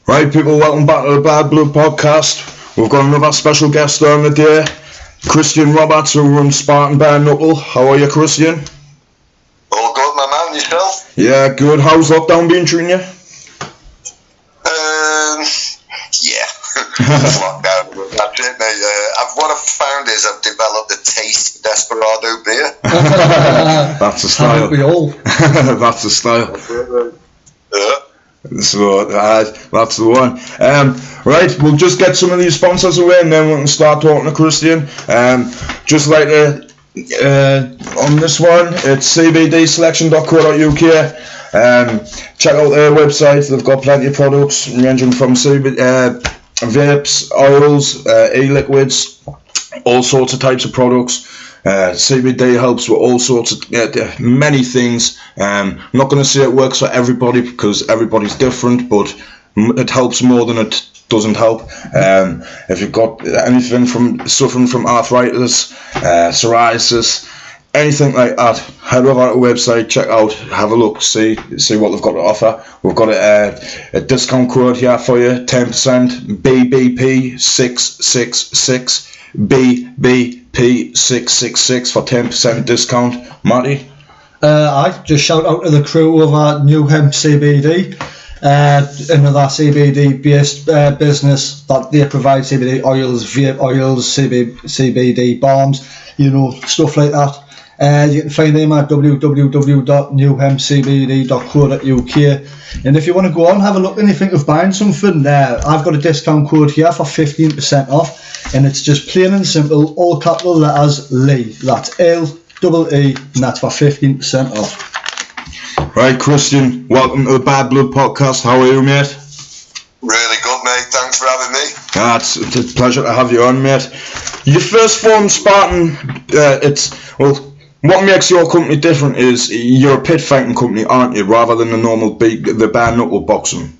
Right, people, welcome back to the Bad Blood Podcast. We've got another special guest on the day, Christian Roberts, who runs Spartan BKB. How are you, Christian? All good, my man. Yourself? Yeah, good. How's lockdown been treating you? Yeah. Lockdown. That's it, mate. What I've found is I've developed a taste for Desperado beer. That's the style. Haven't we all? That's the style. Yeah. So that's the one. Right, we'll just get some of these sponsors away and then we can start talking to Christian. Just like on this one, it's cbdselection.co.uk. Check out their website. They've got plenty of products ranging from vapes, oils, e-liquids, all sorts of types of products. CBD helps with all sorts of many things. I'm not going to say it works for everybody because everybody's different, but it helps more than it doesn't help. If you've got anything from suffering from arthritis, psoriasis, anything like that, head over to the website, check out, have a look, see what they've got to offer. We've got a discount code here for you, 10%, BBP666, BBP666 for 10% discount. Matty? I just shout out to the crew of our New Hemp CBD, another CBD based business that they provide CBD oils, vape oils, CBD balms, stuff like that. You can find them at www.newhempcbd.co.uk, and if you want to go on, have a look and you think of buying something, I've got a discount code here for 15% off, and it's just plain and simple, all capital letters Lee. That's L-E-E, and that's for 15% off. Right, Christian, welcome to the Bad Blood Podcast. How are you, mate? Really good, mate. Thanks for having me. It's a pleasure to have you on, mate. You first formed Spartan. What makes your company different is you're a pit fighting company, aren't you, rather than the normal the bare knuckle boxing?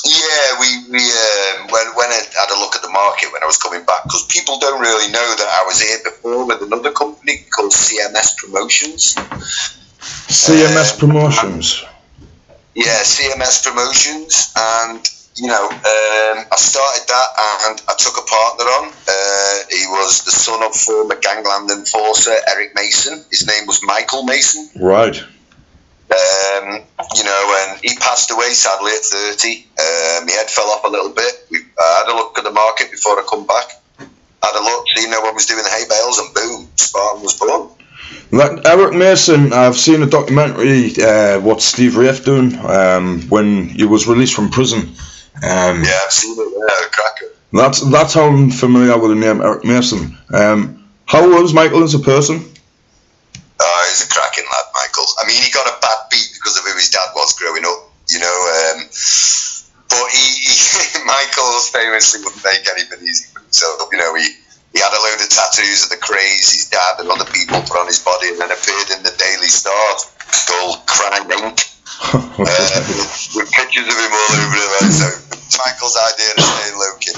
Yeah, we when I had a look at the market when I was coming back, because people don't really know that I was here before with another company called CMS Promotions. CMS Promotions. Yeah, CMS Promotions, and I started that and I took a partner on. He was the son of former gangland enforcer Eric Mason. His name was Michael Mason. Right. And he passed away sadly at 30. My head fell off a little bit. I had a look at the market before I come back. Had a look, seen no one was doing the hay bales, and boom, Spartan was born. Like Eric Mason, I've seen a documentary, what Steve Rafe doing when he was released from prison. Yeah, I've seen it. Yeah, cracker. That's how I'm familiar with the name Eric Mason. How was Michael as a person? Oh, he's a cracking lad, Michael. I mean, he got a bad beat because of who his dad was growing up, but Michael famously wouldn't make anything easy for himself. He had a load of tattoos of the craze his dad and other people put on his body, and then appeared in the Daily Star called Crime Inc. With pictures of him all over it. So it's Michael's idea of staying low key.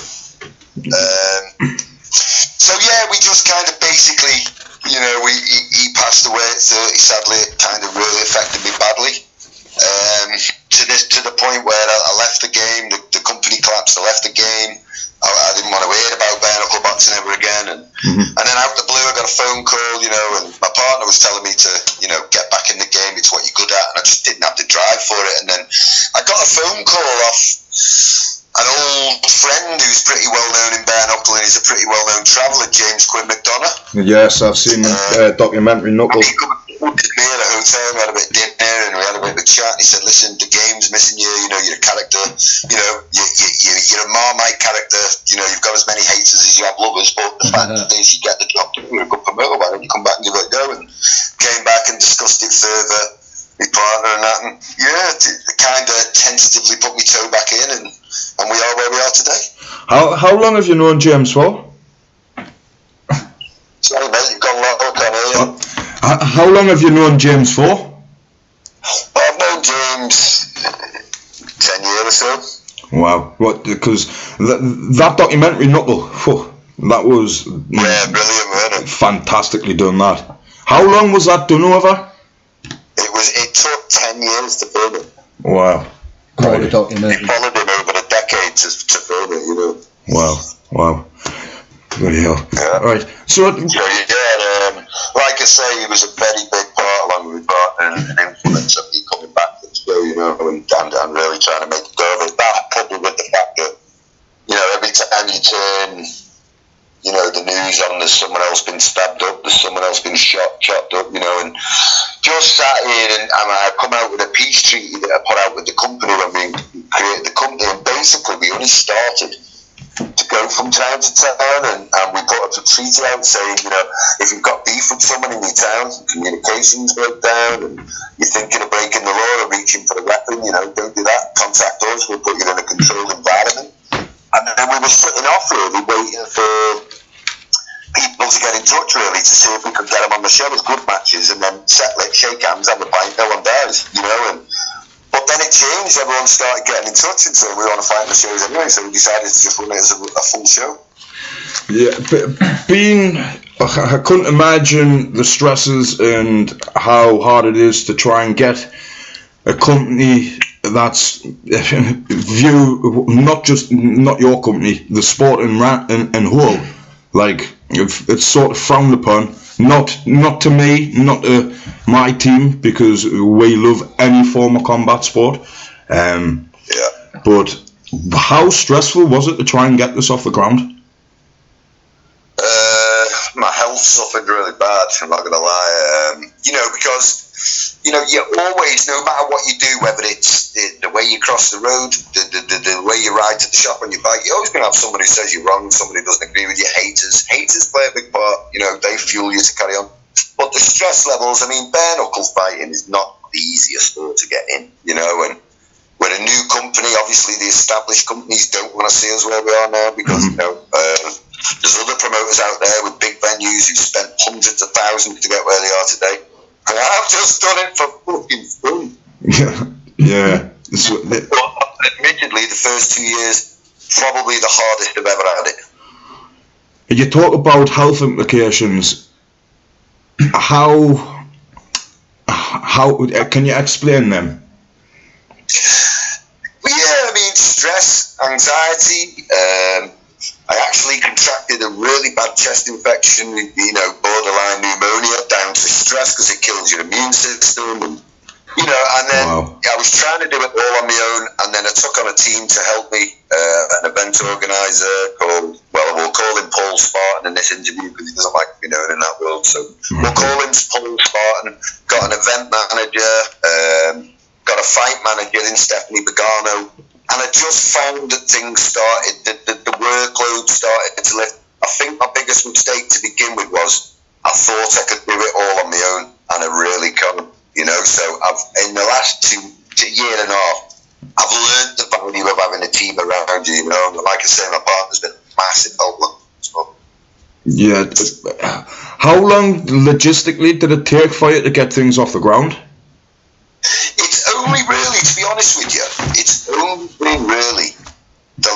So yeah, we just kind of basically, he passed away at 30. Sadly, it kind of really affected me badly. To the point where I left the game. The company collapsed. I left the game. I didn't want to hear about bare knuckle boxing ever again, and then out of the blue I got a phone call, and my partner was telling me to, get back in the game, it's what you're good at, and I just didn't have the drive for it. And then I got a phone call off an old friend who's pretty well known in bare knuckle, and he's a pretty well known traveller, James Quinn McDonough. Yes, I've seen the documentary Knuckle. He come to me at a hotel, we had a bit of dinner and we had a bit of a chat, and he said, listen, the game's missing you, you're a character, you're a Marmite character, you've got as many haters as you have lovers, but the fact is you get the job, you're a good promoter, why don't you come back and give it a go? And came back and discussed it further, my partner and that, and it kind of tentatively put my toe back in, and we are where we are today. How long have you known James for? Sorry mate, you've gone low, I can't hear you. How long have you known James for? I've known James 10 years or so. Wow, what? Because that documentary Knuckle, that was brilliant, wasn't it? Fantastically done. That. How long was that done over? It took 10 years to film it. Wow. Quite a documentary. We followed him over a Wow. Bloody hell. Yeah. Right. So like I say, he was a very big part, along with Barton, and an influence of me coming back to the show, and really trying to make a go of it. That, coupled with the fact that, every time you turn, the news on, there's someone else been stabbed up, there's someone else been chopped up, and just sat here and I come out with a peace treaty that I put out with the company when we created the company, and basically we only started to go from town to town, and we put a treaty out saying, if you've got beef with someone in your town, communications broke down, and you're thinking of breaking the law or reaching for a weapon, don't do that, contact us, we'll put you in a controlled environment. And then we were sitting off really, waiting for people to get in touch really to see if we could get them on the show as good matches, and then settle it, shake hands, have a pint, no one dies, but then it changed, everyone started getting in touch and saying we want to fight the shows anyway, so we decided to just run it as a full show. Yeah, I couldn't imagine the stresses and how hard it is to try and get a company that's not your company, the sport in whole, like it's sort of frowned upon. Not to me, not to my team, because we love any form of combat sport. But how stressful was it to try and get this off the ground? My health suffered really bad, I'm not going to lie. Because, you always, no matter what you do, whether it's the way you cross the road, the way you ride to the shop on your bike, you're always going to have someone who says you're wrong, somebody who doesn't agree with you, haters. Haters play a big part, they fuel you to carry on. But the stress levels, bare knuckle fighting is not the easiest sport to get in, and we're a new company. Obviously, the established companies don't want to see us where we are now because, there's other promoters out there with big venues who spent hundreds of thousands to get where they are today. And I've just done it for fucking fun. Yeah. But admittedly, the first 2 years, probably the hardest I've ever had it. You talk about health implications. How can you explain them? Well, yeah, stress, anxiety. I actually contracted a really bad chest infection, borderline pneumonia, down to stress because it kills your immune system. And then I was trying to do it all on my own, and then I took on a team to help me, an event organizer called, we'll call him Paul Spartan in this interview because he doesn't like to be known in that world, so we'll call him Paul Spartan. Got an event manager, got a fight manager in Stephanie Bogano. And I just found that things started, the workload started to lift. I think my biggest mistake to begin with was I thought I could do it all on my own, and I really can't, So in the last year and a half, I've learned the value of having a team around you, Like I say, my partner's been a massive help. Yeah. How long logistically did it take for you to get things off the ground? It's only really, to be honest with you, it's only been really the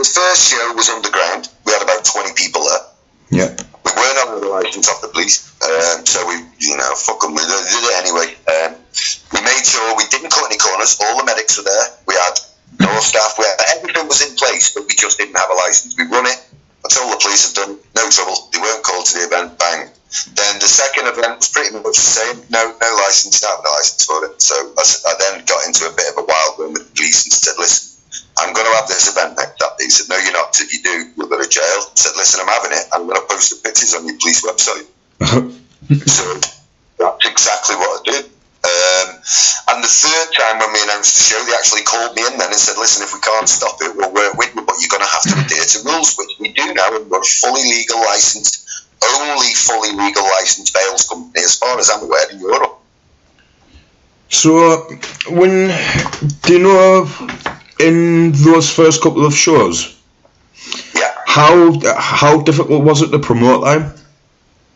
first show was underground. We had about 20 people there. Yeah. We weren't on the license off the police, so we, fuck them, we did it anyway. We made sure we didn't cut any corners. All the medics were there. We had no staff. Everything was in place, but we just didn't have a license. We run it. That's all the police had done. No trouble. They weren't called to the event. Bang. Then the second event was pretty much the same. No license, not a license for it. So I then got into a bit of a wild one with the police and said, listen, I'm going to have this event next up. He said, no, you're not. If you do, you'll go to jail. I said, listen, I'm having it. I'm going to post the pictures on your police website. So that's exactly what I did. And the third time when we announced the show, they actually called me in then and said, listen, if we can't stop it, we'll work with you, but you're going to have to adhere to rules, which we do now, and we're fully legal licensed. Only fully legal licensed bails company, as far as I'm aware, in Europe. So, do you know in those first couple of shows, how difficult was it to promote them?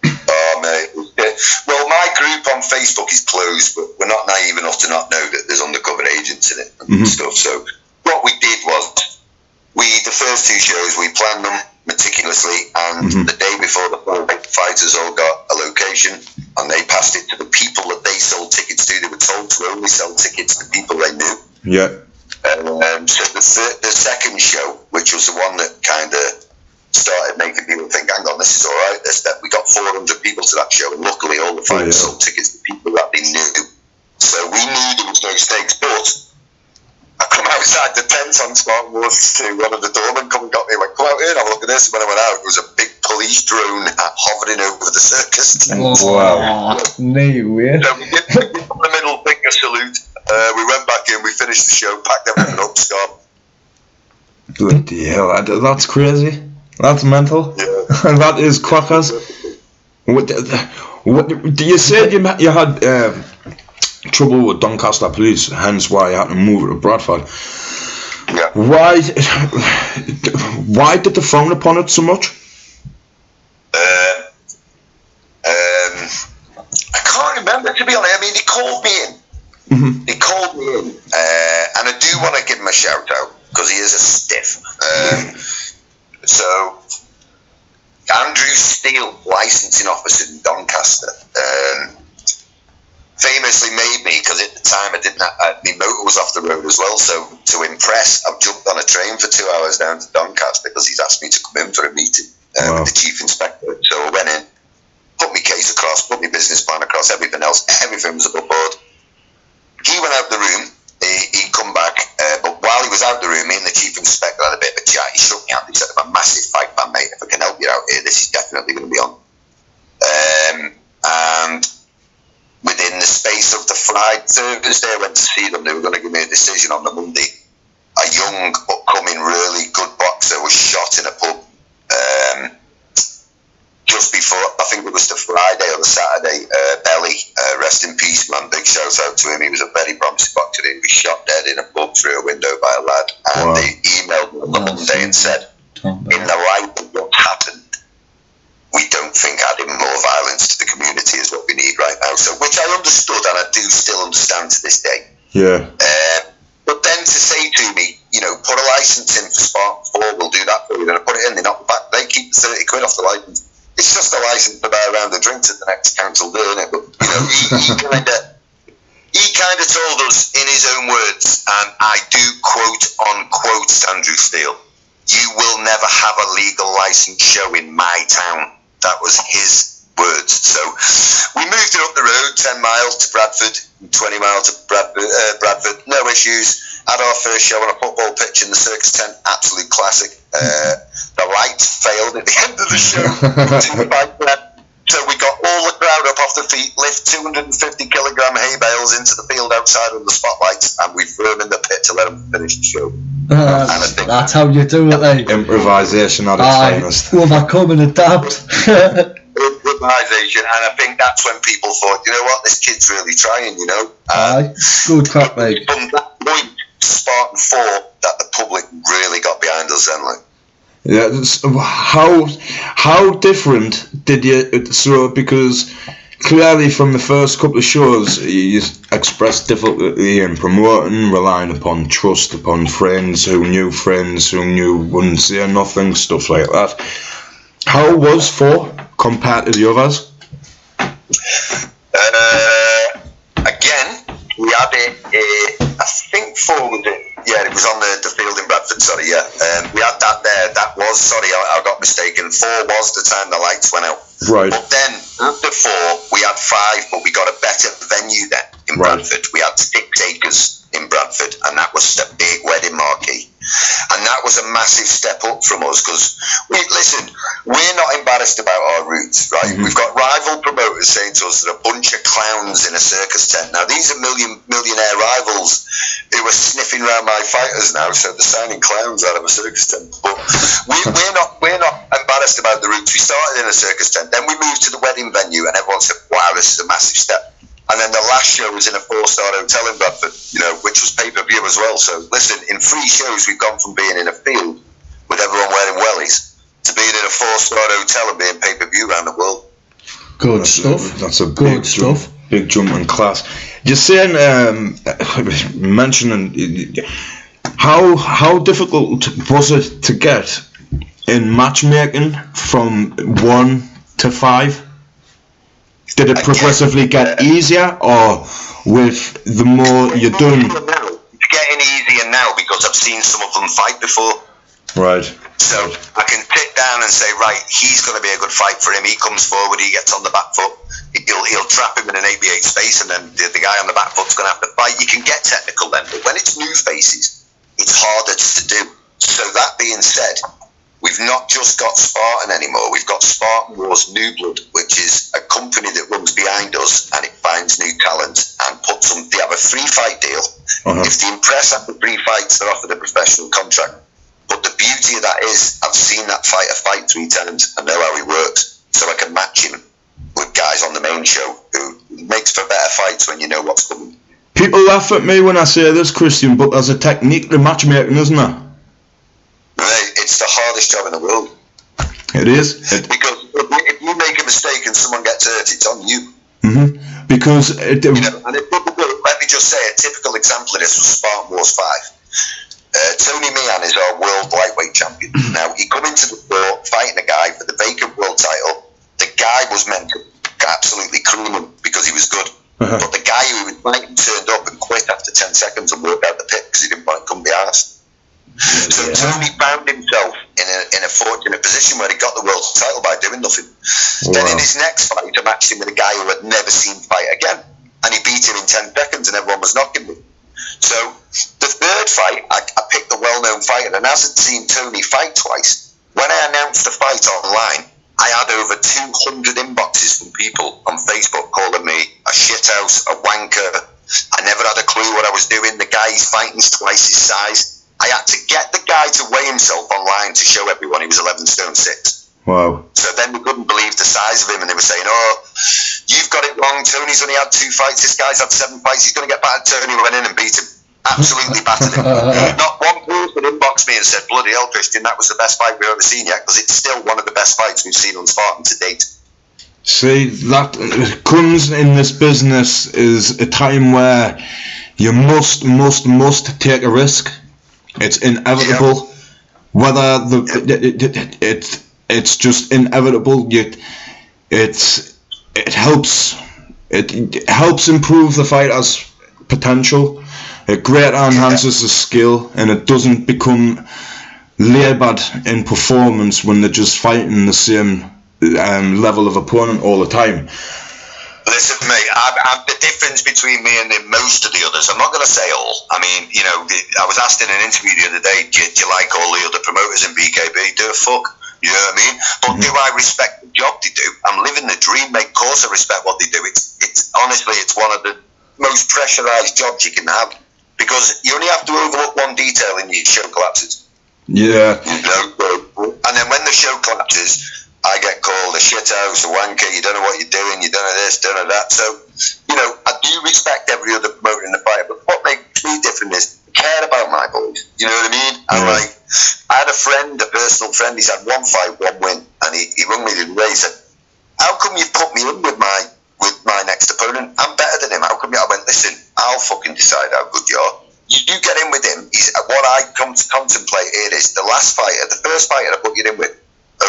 Oh, mate. Well, my group on Facebook is closed, but we're not naive enough to not know that there's undercover agents in it and stuff. So, what we did was, the first two shows, we planned them meticulously, and the day before the fighters all got a location, and they passed it to the people that they sold tickets to. They were told to only sell tickets to people they knew. Yeah. So the second show, which was the one that kind of started making people think, hang on, this is all right. We got 400 people to that show, and luckily all the fighters sold tickets to people that they knew. So we knew there was no stakes, but I come outside the tent on Spartan Wars to one of the doormen come and got me and went, come out here and have a look at this. And when I went out, it was a big police drone hovering over the circus tent. Wow. No way. So we did the middle finger salute. We went back in, we finished the show, packed everything up, Scott. Bloody hell, that's crazy. That's mental. Yeah. That is crackers. What you said you had trouble with Doncaster police, hence why you had to move to Bradford. Yeah. Why did they frown upon it so much? I can't remember, to be honest. I mean, he called me in. Mm-hmm. He called me in, and I do want to give him a shout out because he is a stiff. So, Andrew Steele, licensing officer in Doncaster, famously made me, because at the time I didn't have, my motor was off the road as well, so to impress, I've jumped on a train for 2 hours down to Doncaster because he's asked me to come in for a meeting with the chief inspector. So I went in, put my case across, put my business plan across, everything else, everything was above board. He went out the room, he come back, but while he was out the room, me and the chief inspector had a bit of a chat. He shook me hand, he said, I'm a massive fight fan, mate, if I can help you out here, this is definitely going to be on. And within the space of the Thursday, I went to see them. They were going to give me a decision on the Monday. A young, upcoming, really good boxer was shot in a pub just before, I think it was the Friday or the Saturday. Belly, rest in peace, man. Big shout out to him. He was a very promising boxer. He was shot dead in a pub through a window by a lad. And they emailed me on the Monday and said, in the light of what happened, we don't think adding more violence to the community is what we need right now. So, which I understood, and I do still understand to this day. Yeah. But then to say to me, put a license in for Spartan 4, we'll do that for you. Then I put it in, they knock back, they keep the 30 quid off the license. It's just a license to buy a round of drinks at the next council doing it. But he kind of told us in his own words, and I do quote unquote Andrew Steele, you will never have a legal license show in my town. That was his words. So we moved it up the road, 10 miles to Bradford, 20 miles to Bradford, no issues. Had our first show on a football pitch in the circus tent, absolute classic. The lights failed at the end of the show. So we got all the crowd up off the feet, lift 250 kilogram hay bales into the field outside of the spotlights, and we threw them in the pit to let them finish the show. That's how you do it, eh? Improvisation at its finest. Overcome and adapt. Improvisation, and I think that's when people thought, you know what, this kid's really trying, Aye, good crack, mate. From that point, Spartan 4, that the public really got behind us then, like. Yeah, how different did you, because clearly from the first couple of shows you expressed difficulty in promoting, relying upon trust, upon friends who knew wouldn't say nothing, stuff like that. How was 4 compared to the others? Again, we had it, I think 4 was it. Yeah, it was on the field in Bradford, sorry, yeah. We had that there. That was, sorry, I got mistaken. 4 was the time the lights went out. Right. But then, after 4, we had 5, but we got a better venue then in Bradford. We had 6 acres in Bradford, and that was a big wedding marquee. And that was a massive step up from us, because, we're not embarrassed about our roots, right? Mm-hmm. We've got rival promoters saying to us, they're a bunch of clowns in a circus tent. Now, these are millionaire rivals who are sniffing around my fighters now, so they're signing clowns out of a circus tent. But we're not embarrassed about the roots. We started in a circus tent, then we moved to the wedding venue, and everyone said, wow, this is a massive step. And then the last show was in a 4-star hotel in Bradford, which was pay-per-view as well. So listen, in 3 shows, we've gone from being in a field with everyone wearing wellies to being in a 4-star hotel and being pay-per-view around the world. Good stuff. That's a big jump. Big jump in class. You're saying, mentioning how difficult was it to get in matchmaking from 1 to 5? Did it progressively get easier, or with the more you're doing? It's getting easier now because because I've seen some of them fight before. Right. So I can sit down and say, right, he's going to be a good fight for him. He comes forward, he gets on the back foot, he'll trap him in an 8v8 space, and then the guy on the back foot's going to have to fight. You can get technical then, but when it's new faces, it's harder to do. So that being said, we've not just got Spartan anymore. We've got Spartan Wars New Blood, which is a company that runs behind us and it finds new talent and puts them. They have a free fight deal. If they impress after 3 fights, they're offered a professional contract. But the beauty of that is, I've seen that fighter fight 3 times. I know how he works, so I can match him with guys on the main show who makes for better fights when you know what's coming. People laugh at me when I say this, Christian, but there's a technique to matchmaking, isn't there? It's the hardest job in the world. It is. Because if you make a mistake and someone gets hurt, it's on you. Because and let me just say, a typical example of this was Spartan Wars 5. Tony Meehan is our world lightweight champion. Now, he come into the sport fighting a guy for the vacant world title. The guy was meant to absolutely cream him because he was good. But the guy who was fighting turned up and quit after 10 seconds and worked out the pit because he couldn't be asked. So Tony found himself in a fortunate position where he got the world title by doing nothing. Then in his next fight, I matched him with a guy who had never seen fight again, and he beat him in 10 seconds, and everyone was knocking him. So the third fight, I picked the well-known fighter, and as I'd seen Tony fight twice, when I announced the fight online, I had over 200 inboxes from people on Facebook calling me a shithouse, a wanker. I never had a clue what I was doing. The guy he's fighting's twice his size. I had to get the guy to weigh himself online to show everyone he was 11 stone 6. Wow. So then we couldn't believe the size of him, and they were saying, oh, you've got it wrong. Tony's only had 2 fights. This guy's had 7 fights. He's going to get battered. Tony went in and beat him. Absolutely battered him. Not one person inboxed me and said, bloody hell, Christian, that was the best fight we've ever seen yet, because it's still one of the best fights we've seen on Spartan to date. See, that comes in this business is a time where you must take a risk. It's inevitable. Whether it's just inevitable. It helps improve the fighter's potential. It greatly enhances the skill, and it doesn't become laboured in performance when they're just fighting the same level of opponent all the time. Listen, mate, I'm the difference between me and most of the others. I'm not going to say all. I mean, I was asked in an interview the other day, do you like all the other promoters in BKB? Do a fuck. You know what I mean? But do I respect the job they do? I'm living the dream, mate. Of course I respect what they do. It's honestly, it's one of the most pressurised jobs you can have, because you only have to overlook one detail and your show collapses. Yeah. And then when the show collapses, I get called a shithouse, a wanker, you don't know what you're doing, you don't know this, don't know that. So, I do respect every other promoter in the fight, but what makes me different is I care about my boys. You know what I mean? And I had a personal friend, he's had 1 fight, 1 win, and he rung me the other day, he said, how come you've put me in with my next opponent? I'm better than him. How come I went, listen, I'll fucking decide how good you are. You get in with him. What I come to contemplate here is the first fighter I put you in with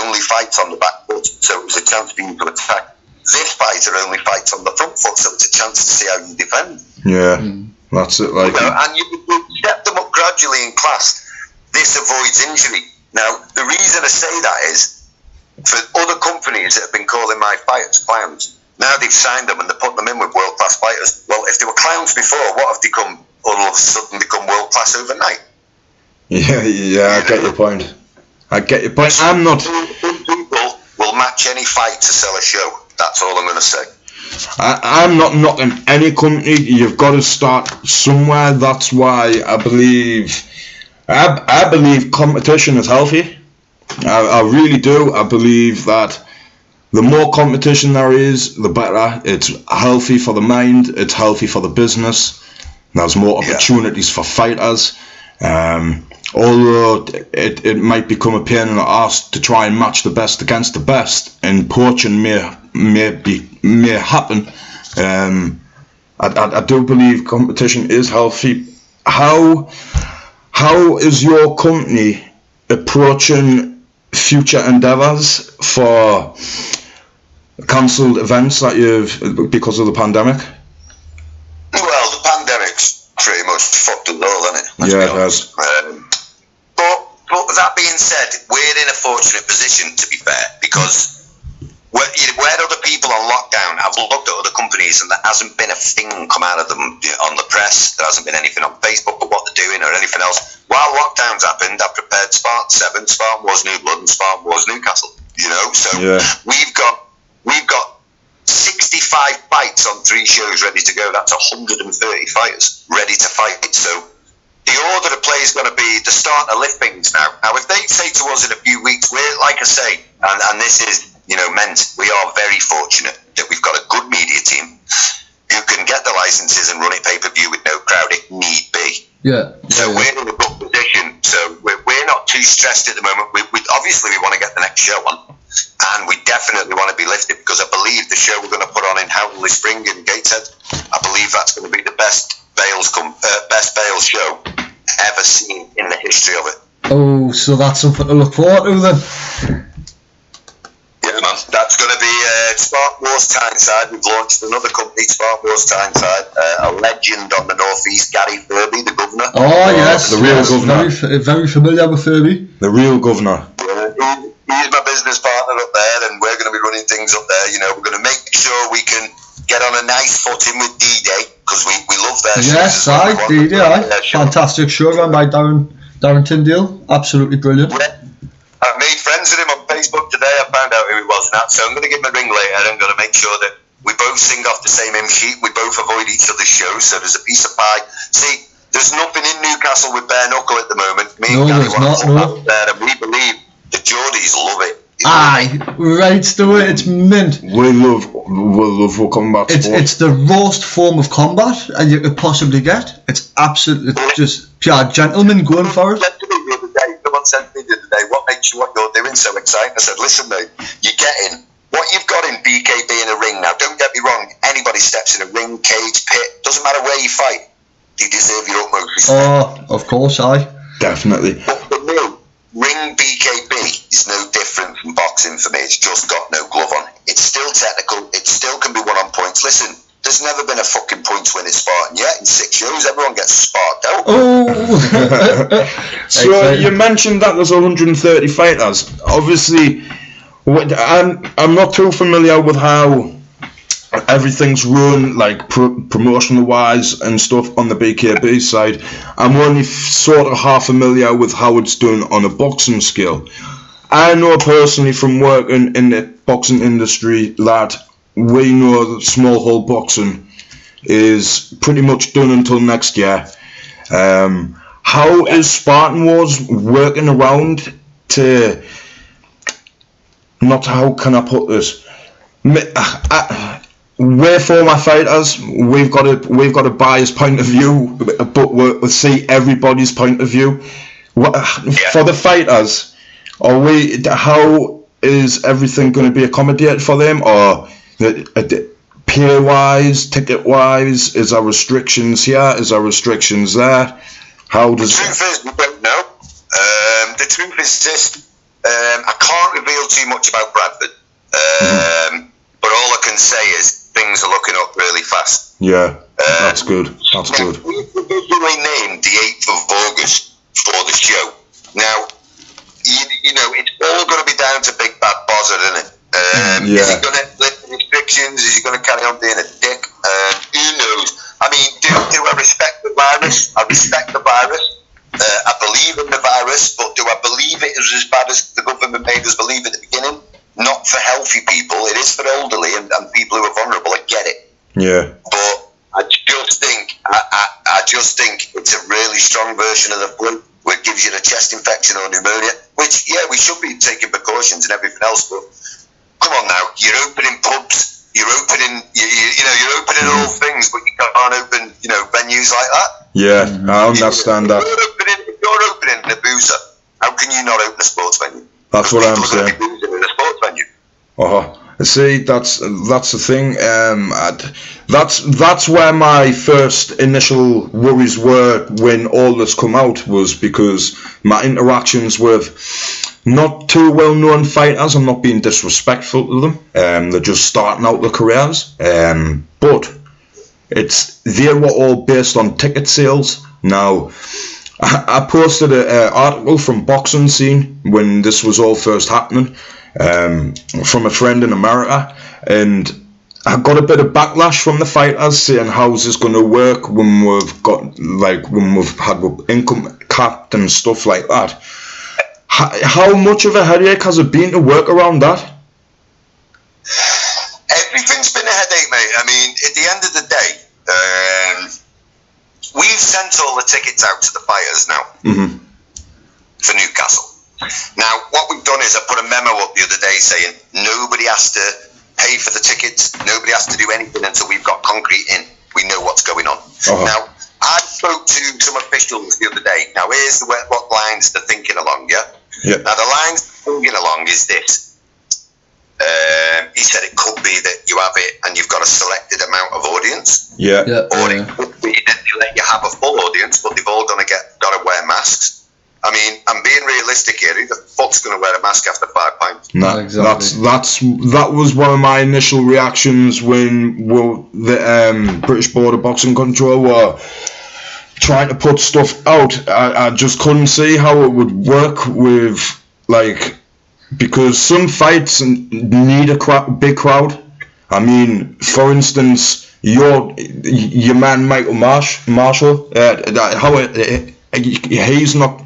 only fights on the back foot, so it was a chance for you to attack. This fighter only fights on the front foot, so it's a chance to see how you defend. Yeah, that's it. And you step them up gradually in class. This avoids injury. Now, the reason I say that is, for other companies that have been calling my fighters clowns, now they've signed them and they're putting them in with world-class fighters. Well, if they were clowns before, what have they all of a sudden become world-class overnight? Yeah, I get your point. I'm not. Some people will match any fight to sell a show. That's all I'm going to say. I'm not knocking any company. You've got to start somewhere. That's why I believe competition is healthy. I really do. I believe that the more competition there is, the better. It's healthy for the mind. It's healthy for the business. There's more opportunities for fighters. Although it might become a pain in the arse to try and match the best against the best, and poaching may happen. I do believe competition is healthy. How is your company approaching future endeavours for cancelled events that because of the pandemic? Well, the pandemic's pretty much fucked us well, doesn't it? Yeah, it has. But that being said, we're in a fortunate position, to be fair, because where other people on lockdown, I've looked at other companies and there hasn't been a thing come out of them on the press. There hasn't been anything on Facebook about what they're doing or anything else. While lockdowns happened, I prepared Spartan 7, Spartan Wars New Blood, and Spartan Wars Newcastle. So we've got 65 fights on 3 shows ready to go. That's 130 fighters ready to fight. So the order of play is going to be the start to lift things now. Now, if they say to us in a few weeks, we're, like I say, and this is, meant, we are very fortunate that we've got a good media team who can get the licenses and run it pay-per-view with no crowd if need be. Yeah. So we're in a good position. So we're not too stressed at the moment. We obviously want to get the next show on, and we definitely want to be lifted, because I believe the show we're going to put on in Houghton this spring in Gateshead, I believe that's going to be the best Bales show ever seen in the history of it. Oh, so that's something to look forward to then. Yeah, man. That's going to be Spartan Wars Tyneside. We've launched another company, Spartan Wars Tyneside. A legend on the northeast, Gary Furby, the governor. Oh yes, the real governor. Very familiar with Furby. The real governor. He's my business partner up there, and we're going to be running things up there. We're going to make sure we can get on a nice footing with D-Day, because we love their shows. Yes, D-Day, fantastic show run by Darren Tyndale. Absolutely brilliant. Yeah. I've made friends with him on Facebook today. I found out who he was now, so I'm going to give him a ring later. I'm going to make sure that we both sing off the same hymn sheet. We both avoid each other's shows, so there's a piece of pie. See, there's nothing in Newcastle with bare knuckle at the moment. Me and Gary want to put that there, and we believe the Geordies love it. Aye, right, Stuart, it's mint. We love combat sport. It's the rawest form of combat you could possibly get. It's absolutely just pure gentlemen going for it. Someone said to me the other day, what makes you what you're doing so exciting? I said, listen mate, you're getting what you've got in BKB in a ring now. Don't get me wrong, anybody steps in a ring, cage, pit, doesn't matter where you fight, you deserve your utmost respect. Oh, of course, aye. Definitely. But for me, ring BKB is no different from boxing for me. It's just got no glove on. It's still technical, it still can be won on points. Listen, there's never been a fucking points win at Spartan yet. In 6 shows, everyone gets sparked out. Oh! So you mentioned that there's 130 fighters. Obviously, I'm not too familiar with how everything's run, like promotional wise and stuff on the BKB side. I'm only sort of half familiar with how it's done on a boxing scale. I know personally from working in the boxing industry that we know that small hole boxing is pretty much done until next year. How is Spartan Wars working around to, not how can I put this, we're former fighters, we've got a biased point of view, but we see everybody's point of view. For the fighters, how is everything going to be accommodated for them, or peer wise, ticket wise, is there restrictions here, is there restrictions there? How does the truth is, we don't know. The truth is this, I can't reveal too much about Bradford, but all I can say is things are looking up really fast. Yeah, that's good. That's good. We originally named the 8th of August for the show. Now, you know, it's all going to be down to Big Bad Bozzer, isn't it? Is he going to lift the restrictions? Is he going to carry on being a dick? Who knows? I mean, do I respect the virus? I respect the virus. I believe in the virus, but do I believe it is as bad as the government made us believe at the beginning? Not for healthy people. It is for elderly and people who are vulnerable. I get it. Yeah. But I just think it's a really strong version of the flu, where it gives you a chest infection or pneumonia. Which, yeah, we should be taking precautions and everything else, but come on now, you're opening pubs, you're opening all things, but you can't open, venues like that. Yeah, I understand that. If you're opening a boozer, how can you not open a sports venue? That's what I'm saying. People are going to be boozing in a sports venue. See, that's the thing. That's where my first initial worries were when all this come out, was because my interactions with not too well-known fighters. I'm not being disrespectful to them. They're just starting out their careers. But they were all based on ticket sales Now, I posted an article from Boxing Scene when this was all first happening, from a friend in America, and I got a bit of backlash from the fighters saying, how's this going to work when we've had income capped and stuff like that. How much of a headache has it been to work around that? Everything's been a headache, mate. I mean, at the end of the day, we've sent all the tickets out to the fighters now for Newcastle. Now, what we've done is I put a memo up the other day saying nobody has to pay for the tickets, nobody has to do anything until we've got concrete in. We know what's going on. Now, I spoke to some officials the other day. Now, here's what lines they're thinking along, yeah? Now, the lines thinking along is this. He said it could be that you have it and you've got a selected amount of audience. Or it could be that they let you have a full audience, but they've all got to wear masks. I mean, I'm being realistic here. Who the fuck's going to wear a mask after 5 pints? No, exactly. That was one of my initial reactions when the British Board of Boxing Control were trying to put stuff out. I just couldn't see how it would work with, because some fights need a big crowd. I mean, for instance, your man Michael Marshall, he's not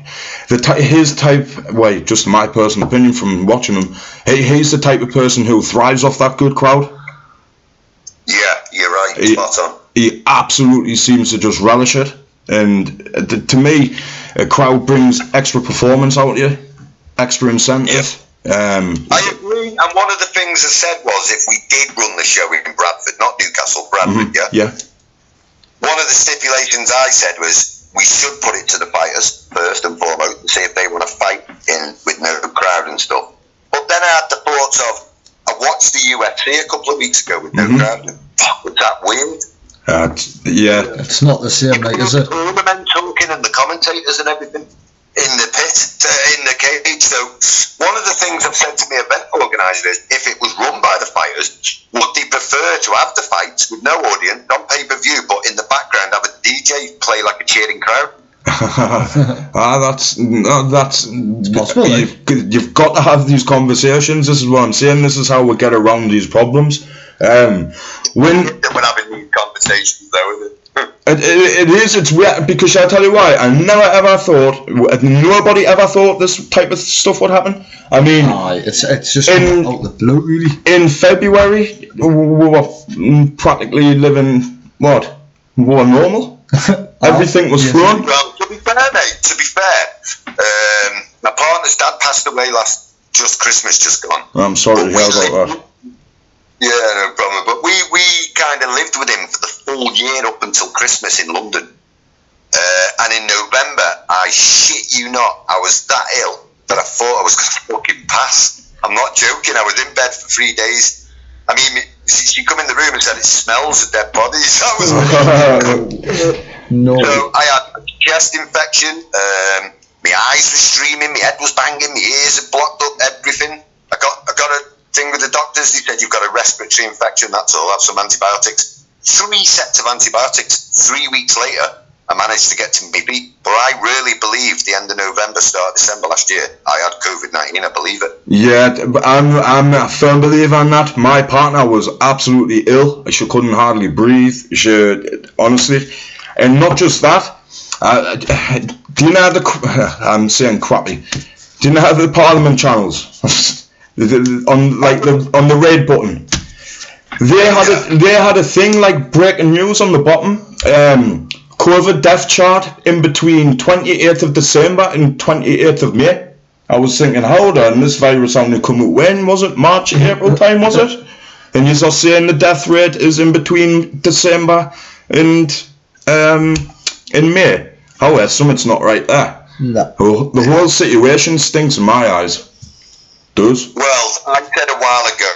his type. Well, just my personal opinion from watching him. He's the type of person who thrives off that good crowd. Yeah, you're right. Spot on. He absolutely seems to just relish it, and to me, a crowd brings extra performance out of you, extra incentive. I agree, and one of the things I said was if we did run the show in Bradford, not Newcastle, Bradford, one of the stipulations I said was we should put it to the fighters first and foremost and see if they want to fight in with no crowd and stuff. But then I had the thoughts of, I watched the UFC a couple of weeks ago with no crowd, and was that weird? It's not the same, mate, is it? All the men talking and the commentators and everything in the pit, in the cage. So one of the things I've said to my event organiser is, if it was run by the fighters, would they prefer to have the fights with no audience on pay-per-view, but in the background have a DJ play like a cheering crowd? That's possible. You've got to have these conversations. This is what I'm saying. This is how we get around these problems. When we're having these conversations, though, isn't it? It is. It's weird because I tell you why. I never ever thought. Nobody ever thought this type of stuff would happen. I mean, it's just out of the blue, really. In February, we were practically living what? We were normal. Everything was fun. Well, to be fair, mate. To be fair, my partner's dad passed away Christmas just gone. I'm sorry to hear about that. Yeah, no problem. But we kind of lived with him for the full year up until Christmas in London. And in November, I shit you not, I was that ill that I thought I was going to fucking pass. I'm not joking. I was in bed for 3 days. I mean, she come in the room and said, it smells of dead bodies. I was no. So I had a chest infection. My eyes were streaming. My head was banging. My ears had blocked up everything. I got a thing with the doctors. They said, you've got a respiratory infection, that's all. Have some antibiotics. 3 sets of antibiotics. 3 weeks later, I managed to get to my feet. But I really believed the end of November, start of December last year, I had COVID-19. I believe it. Yeah, I'm a firm believer in that. My partner was absolutely ill. She couldn't hardly breathe. Honestly. And not just that. Do you know I'm saying crappy. Do you know the Parliament channels? on the red button, they had a thing like breaking news on the bottom, COVID death chart in between 28th of December and 28th of May. I was thinking, hold on, this virus only come out when was it? March, April time, was it? And you're saying the death rate is in between December and in May. However, something's not right there. No. The whole situation stinks in my eyes. Does? Well, I said a while ago,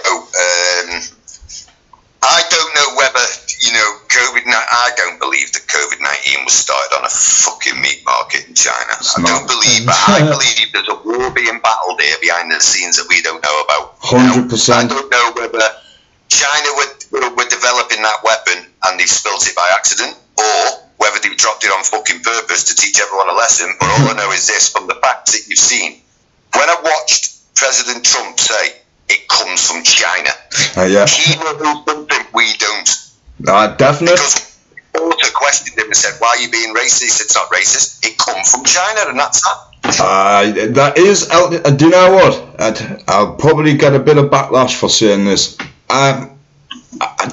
I don't know whether, I don't believe that COVID-19 was started on a fucking meat market in China. I don't believe that. I believe there's a war being battled here behind the scenes that we don't know about. 100%. I don't know whether China were developing that weapon and they've spilt it by accident, or whether they've dropped it on fucking purpose to teach everyone a lesson, but all I know is this, from the facts that you've seen, when I watched President Trump say, it comes from China, Yeah. he knows something we don't. Definitely. Because Porter questioned him and said, why are you being racist? He said, it's not racist, it comes from China, and that's that. That is, do you know what? I'll probably get a bit of backlash for saying this.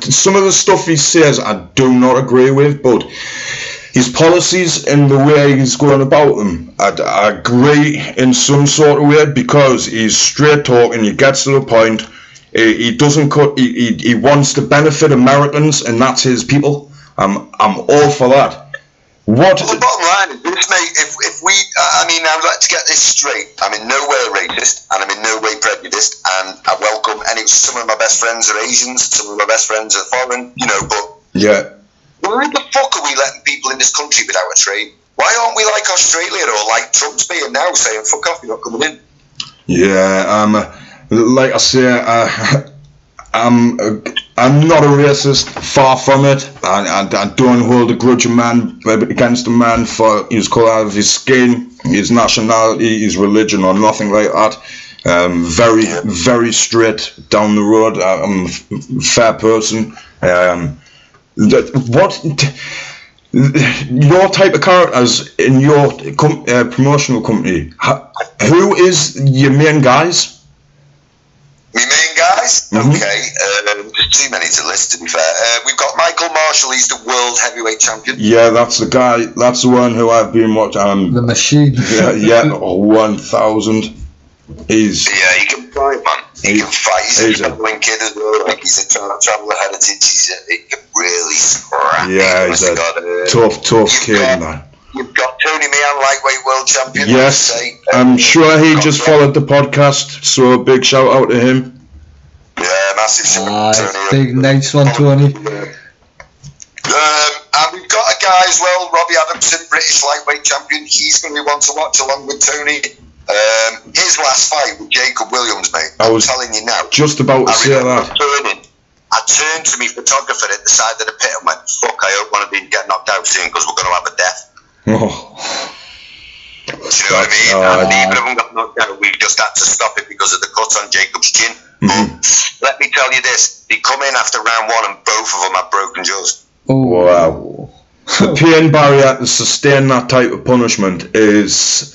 Some of the stuff he says I do not agree with, but his policies and the way he's going about them, I agree in some sort of way, because he's straight talking, he gets to the point, he doesn't cut, he wants to benefit Americans, and that's his people. I'm all for that. What? Well, the bottom line is this, mate. If we, I'd like to get this straight. I'm in no way racist, and I'm in no way prejudiced, and I welcome some of my best friends are Asians, some of my best friends are foreign, but Yeah. why the fuck are we letting people in this country without a trade? Why aren't we like Australia or like Trump's being now, saying fuck off, you're not coming in? Yeah. Like I say, I'm not a racist, far from it. I don't hold a grudge against a man for his colour of his skin, his nationality, his religion, or nothing like that. Very, very straight down the road. I'm a fair person. Your type of characters in your promotional company, who is your main guys? Me main guys? Mm-hmm. Okay, there's too many to list, to be fair. We've got Michael Marshall, he's the world heavyweight champion. Yeah, that's the guy. That's the one who I've been watching. The machine. Yeah, 1,000. He can fight, man. He can fight. He's a travelling kid as well. Like, he's a traveller heritage. He can really scrap. Yeah, he's a tough kid, man. You've got Tony Meehan, lightweight world champion. Yes, I'm sure he just followed the podcast, so a big shout out to him. Yeah, massive shout out to Tony. Big nice one, Tony. And we've got a guy as well, Robbie Adamson, British lightweight champion. He's going to be one to watch along with Tony. His last fight with Jacob Williams, mate. I'm telling you now. Just about to say that. I turned to my photographer at the side of the pit and went, fuck, I hope one of these get knocked out soon because we're going to have a death. Oh. Do you know what I mean? And neither of them got knocked out. We just had to stop it because of the cut on Jacob's chin. Mm-hmm. But let me tell you this. They come in after round one and both of them had broken jaws. Oh. Wow. The pain barrier to sustain that type of punishment is...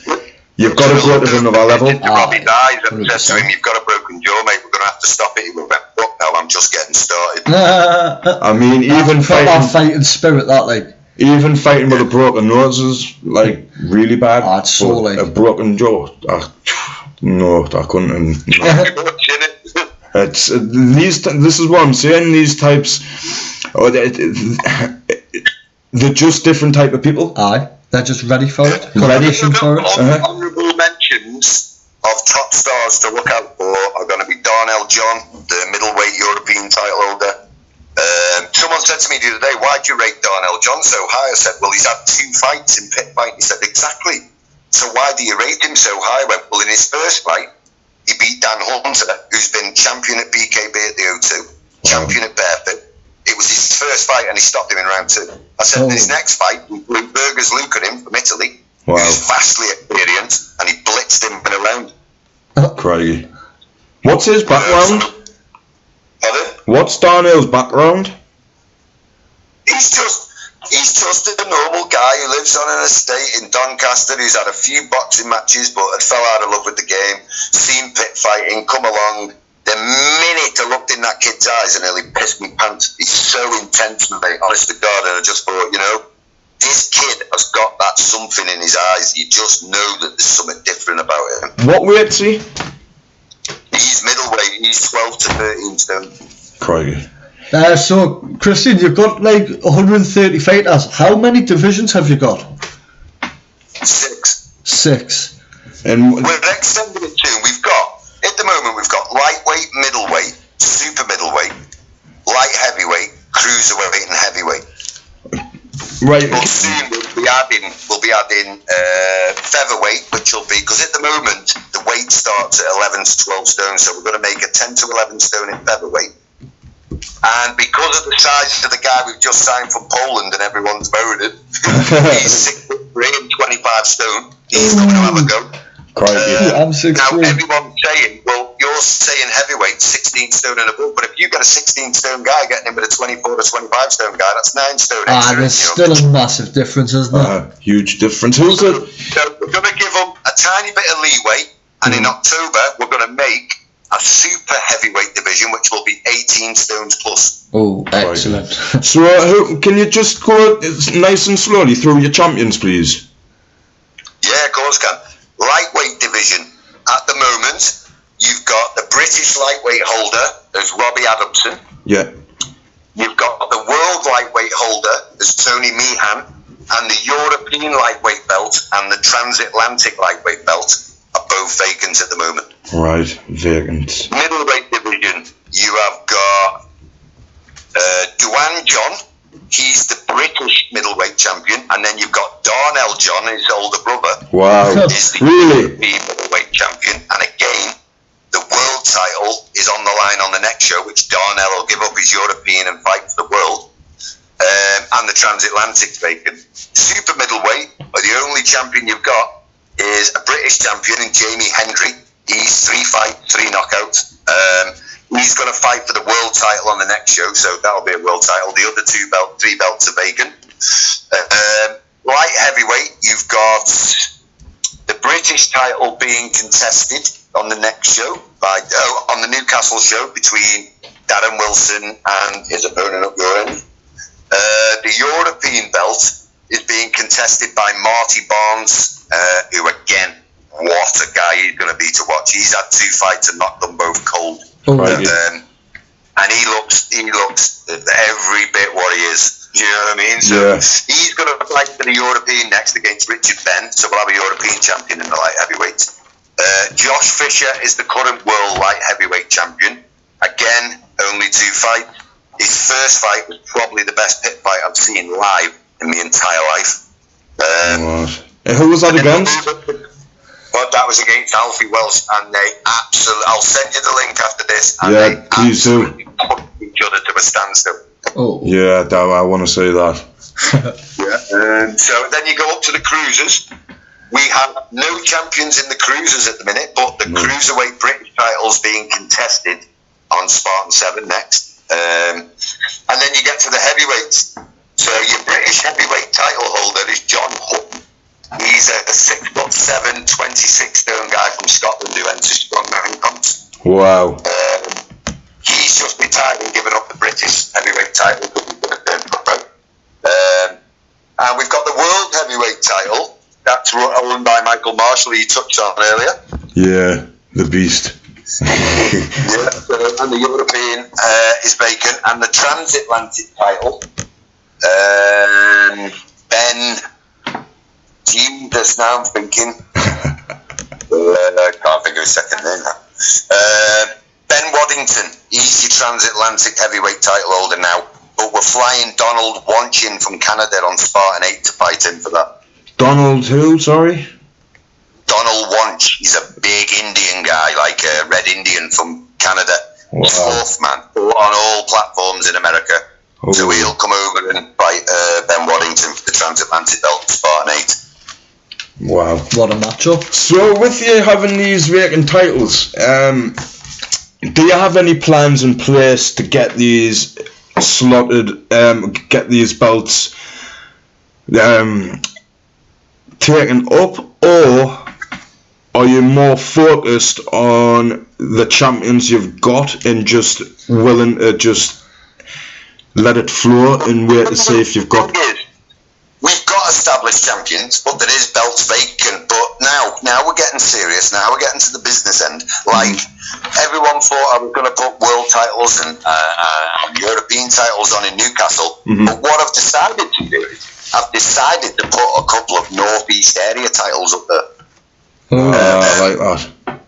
You've got to go to another level. Robbie dies and said to him, you've got a broken jaw, mate, we're going to have to stop it. He went, fuck no, I'm just getting started. I mean, even fighting spirit, that, like. Even fighting with a broken nose is, like, really bad. It's so, like... A broken jaw, no, I couldn't. No. It's, this is what I'm saying, these types, they're just different type of people. Aye. They're just ready for it. Honourable mentions of top stars to look out for are going to be Darnell John, the middleweight European title holder. Someone said to me the other day, why'd you rate Darnell John so high? I said, well, he's had 2 fights in pit fight. He said, exactly. So why do you rate him so high? I went, well, in his first fight, he beat Dan Hunter, who's been champion at BKB at the O2, champion at Barefoot. It was his first fight and he stopped him in round 2. I said, his next fight, Luke Berger's Luke at him from Italy, who's vastly experienced, and he blitzed him in a round. Craigie. What's his background? Pardon? What's Darnell's background? He's just a normal guy who lives on an estate in Doncaster who's had a few boxing matches but had fell out of love with the game, seen pit fighting, come along. The minute I looked in that kid's eyes, I nearly pissed me pants. He's so intense, mate, honest to God. And I just thought, this kid has got that something in his eyes. You just know that there's something different about him. What weight's he? He's middleweight. He's 12 to 13 stone. Craigie. So, Christian, you've got like 130 fighters. How many divisions have you got? 6. And we're extending it soon. At the moment, we've got lightweight, middleweight, super middleweight, light heavyweight, cruiserweight, and heavyweight. Right. But soon we'll be adding featherweight, which will be, because at the moment the weight starts at 11 to 12 stone, so we're going to make a 10 to 11 stone in featherweight, And because of the size of the guy we've just signed from Poland and everyone's voted, he's 6'3" and 25 stone. He's coming to have a go. I'm 6'3". Now everyone's saying, well, you're saying heavyweight, 16 stone and above, but if you got a 16 stone guy getting in with a 24 to 25 stone guy, that's 9 stone extra. There's still a massive difference, isn't there? Huge difference. Who's it? So we're going to give them a tiny bit of leeway, and in October we're going to make a super heavyweight division, which will be 18 stones plus. Oh, excellent. So can you just go nice and slowly through your champions, please? Yeah, of course can. Lightweight division. At the moment, you've got the British lightweight holder as Robbie Adamson. Yeah. You've got the world lightweight holder as Tony Meehan, and the European lightweight belt and the transatlantic lightweight belt are both vacant at the moment. Right, vacant. Middleweight division, you have got Duan John. He's the British middleweight champion, and then you've got Darnell John, his older brother. Wow, is the really? European middleweight champion, and again, the world title is on the line on the next show, which Darnell will give up his European and fight for the world, and the transatlantic's vacant. Super middleweight, the only champion you've got is a British champion in Jamie Hendry. He's 3 fights, 3 knockouts. He's going to fight for the world title on the next show, so that'll be a world title. The other 3 belts are vacant. Light heavyweight, you've got the British title being contested on the next show, on the Newcastle show, between Darren Wilson and his opponent up your end. The European belt is being contested by Marty Barnes, who again, what a guy he's going to be to watch. He's had 2 fights and knocked them both cold. And he looks every bit what he is. Do you know what I mean? So he's going to fight for the European next against Richard Ben. So we'll have a European champion in the light heavyweight. Josh Fisher is the current world light heavyweight champion. Again, only 2 fights. His first fight was probably the best pit fight I've seen live in my entire life. Who was that against? Well, that was against Alfie Welsh, and they absolutely... I'll send you the link after this. And yeah, they please do. put each other to a standstill. Oh. Yeah, I want to say that. So then you go up to the cruisers. We have no champions in the cruisers at the minute, but the cruiserweight British title's being contested on Spartan 7 next. And then you get to the heavyweights. So your British heavyweight title holder is John Hutton. He's a 6'7", 26 stone guy from Scotland who enters strongman comps. Wow. He's just retired and given up the British heavyweight title. And we've got the world heavyweight title. That's owned by Michael Marshall, you touched on earlier. Yeah, the beast. And the European is vacant. And the transatlantic title, Ben... Jesus, now I'm thinking. I can't think of his second name now. Ben Waddington, he's your transatlantic heavyweight title holder now. But we're flying Donald Wanchin from Canada on Spartan 8 to fight him for that. Donald who, sorry? Donald Wanch. He's a big Indian guy, like a Red Indian from Canada. Wow. Fourth man, on all platforms in America. Oh. So he'll come over and fight Ben Waddington for the transatlantic belt Spartan 8. Wow. What a matchup. So with you having these vacant titles, do you have any plans in place to get these slotted, get these belts taken up, or are you more focused on the champions you've got and just willing to just let it flow and wait to see if you've got... We've got established champions, but there is belts vacant. But now we're getting serious. Now we're getting to the business end. Like, everyone thought I was going to put world titles and European titles on in Newcastle. But what I've decided to do is I've decided to put a couple of Northeast area titles up there. I like that.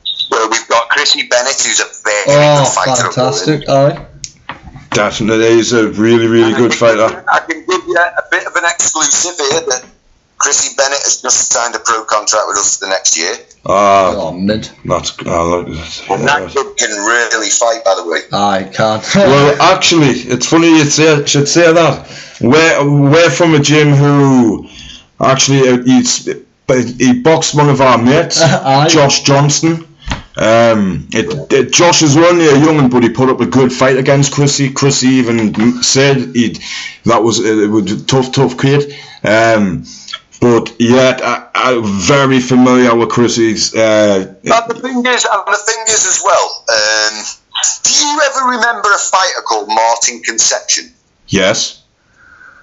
So we've got Chrissy Bennett, who's a very good fighter. Fantastic, aye. Definitely, he's a really, really good fighter. I can give you a bit of an exclusive here that Chrissy Bennett has just signed a pro contract with us for the next year. Mint. That's And that kid can really fight, by the way. I can't. Well, actually, it's funny you should say that. We're from a gym who actually he boxed one of our mates, Josh Johnston. Josh is only a young'un, but he put up a good fight against Chrissy. Chrissy even said that was a tough kid. But yet, I'm very familiar with Chrissy's. And the thing is as well. Do you ever remember a fighter called Martin Conception? Yes.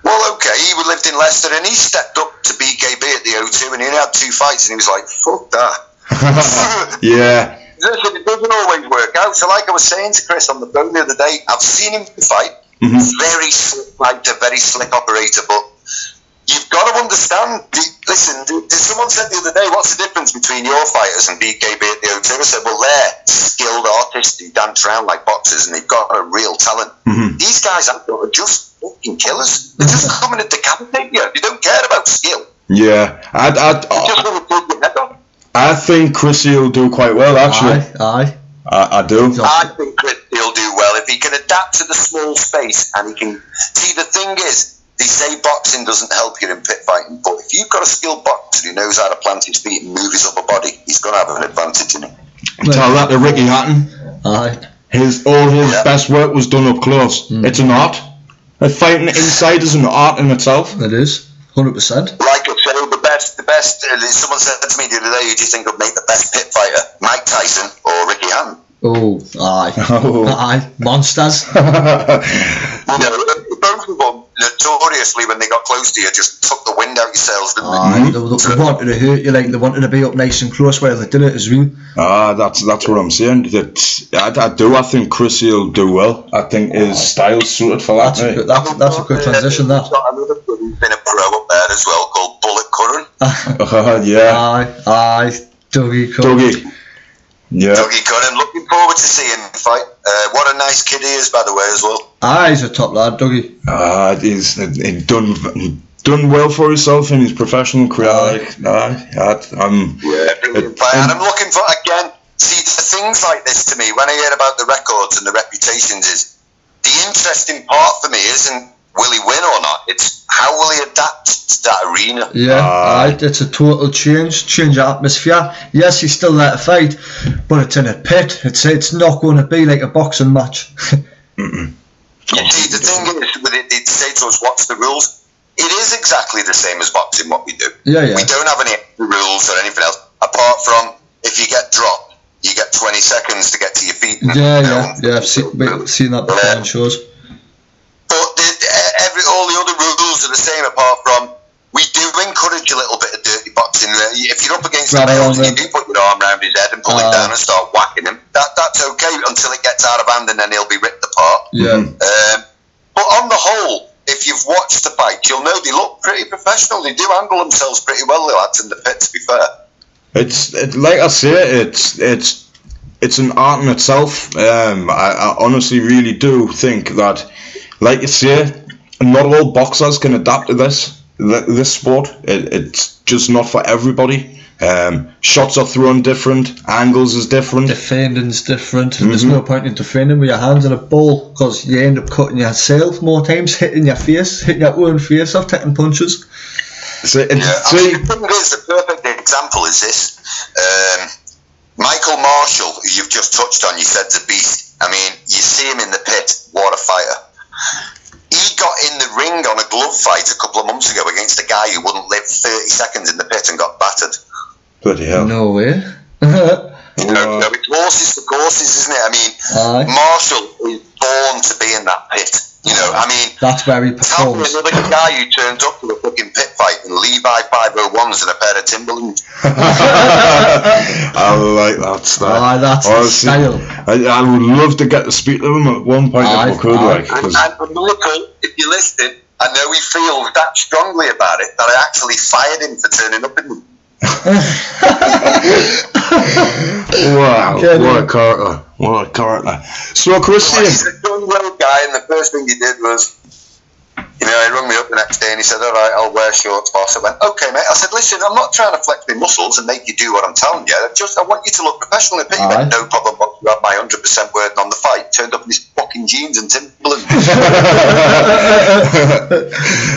Well, okay, he lived in Leicester and he stepped up to BKB at the O2 and he had 2 fights and he was like, fuck that. Yeah. Listen, it doesn't always work out. So like I was saying to Chris on the phone the other day, I've seen him fight. Very slick fighter, very slick operator, but you've got to understand. Listen, someone said the other day, what's the difference between your fighters and BKB at the O2? I said, well, they're skilled artists who dance around like boxers and they've got a real talent. These guys are just fucking killers. They're just coming to decapitate you. They don't care about skill. Yeah, They just want to take your head off. I think Chrissy will do quite well, actually. I do. I think Chrissy will do well if he can adapt to the small space and he can. See, the thing is, they say boxing doesn't help you in pit fighting, but if you've got a skilled boxer who knows how to plant his feet and move his upper body, he's going to have an advantage in it. Tell that to Ricky Hatton. All his best work was done up close. It's an art. Fighting inside is an art in itself. It is, 100%. Like I said, the best. Someone said to me the other day, who do you think would make the best pit fighter? Mike Tyson or Ricky Hatton? Aye, monsters. Both of them notoriously, when they got close to you, just took the wind out yourselves, didn't they wanted to hurt you, like they wanted to be up nice and close while they did it as well. That's what I'm saying. I think Chrissy will do well. I think his style's suited for that. That's a good transition. That. Another kid who's been a pro up there as well, called Bullet Curran. Yeah. Aye, Dougie. Yeah. Dougie Curran, looking forward to seeing him fight. What a nice kid he is, by the way, as well. He's a top lad, Dougie. He's done well for himself in his professional career. And I'm looking for, again, see, things like this to me, when I hear about the records and the reputations, is the interesting part for me isn't will he win or not, it's how will he adapt to that arena. It's a total change of atmosphere. Yes, he's still there to fight, but it's in a pit. It's not going to be like a boxing match. See, the thing is, with it, they say to us, what's the rules? It is exactly the same as boxing, what we do. We don't have any rules or anything else, apart from if you get dropped, you get 20 seconds to get to your feet. I've seen that before on shows. But all the other rules are the same, apart from we do encourage a little bit of dirty boxing. If you're up against the males and you do put your arm around his head and pull him down and start whacking him, that's okay until it gets out of hand and then he'll be ripped apart. But on the whole, if you've watched the fight, you'll know they look pretty professional. They do handle themselves pretty well, the lads in the pit, to be fair. It's like I say, it's an art in itself. I honestly really do think that, like you say, not all boxers can adapt to this sport. It's just not for everybody. Shots are thrown different, angles is different, defending's different. There's no point in defending with your hands in a ball because you end up cutting yourself more times, hitting your own face off, taking punches. The thing is, the perfect example is this. Michael Marshall, who you've just touched on, you said's a beast. I mean, you see him in the pit, what a fighter. He got in the ring on a glove fight a couple of months ago against a guy who wouldn't live 30 seconds in the pit and got battered. Bloody hell. No way. It's horses for courses, isn't it? I mean, Marshall is born to be in that pit. You know, I mean, that's where he performs. Tell me another guy who turns up to a fucking pit fight in Levi 501s and a pair of Timberlands. I like that style. That's the style. I would love to get to speak to him at one point if we could. And Michael, if you're listening, I know he feels that strongly about it that I actually fired him for turning up in them. Wow, what a character. So, Christian, he's a young road guy, and the first thing he did was You know, he rung me up the next day and he said, all right, I'll wear shorts, boss. I went, okay, mate. I said, listen, I'm not trying to flex my muscles and make you do what I'm telling you. I want you to look professional. He went, no problem, boss. You have my 100% word on the fight. Turned up in his fucking jeans and Timberland.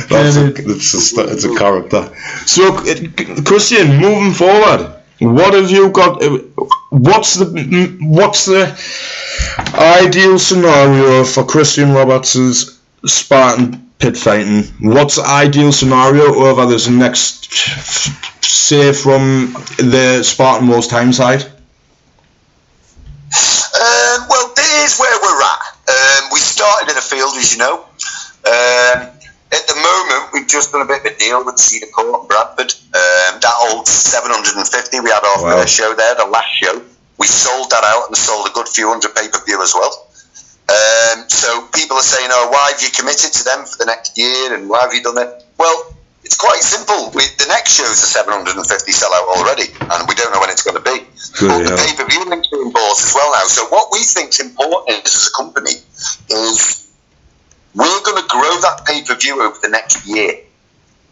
It's a character. So, Christian, moving forward, what have you got? What's the ideal scenario for Christian Roberts' Spartan pit fighting? What's the ideal scenario over this next, say, from the Spartan Wars time side? Well, this is where we're at. We started in a field, as you know. At the moment, we've just done a bit of a deal with Cedar Court and Bradford. That old 750 we had our first show there, the last show. We sold that out and sold a good few hundred pay-per-view as well. So people are saying, oh, why have you committed to them for the next year and why have you done it? Well, it's quite simple. The next show's a 750 sellout already and we don't know when it's going to be. But the pay-per-view link's being bought as well now. So what we think's important as a company is we're going to grow that pay-per-view over the next year.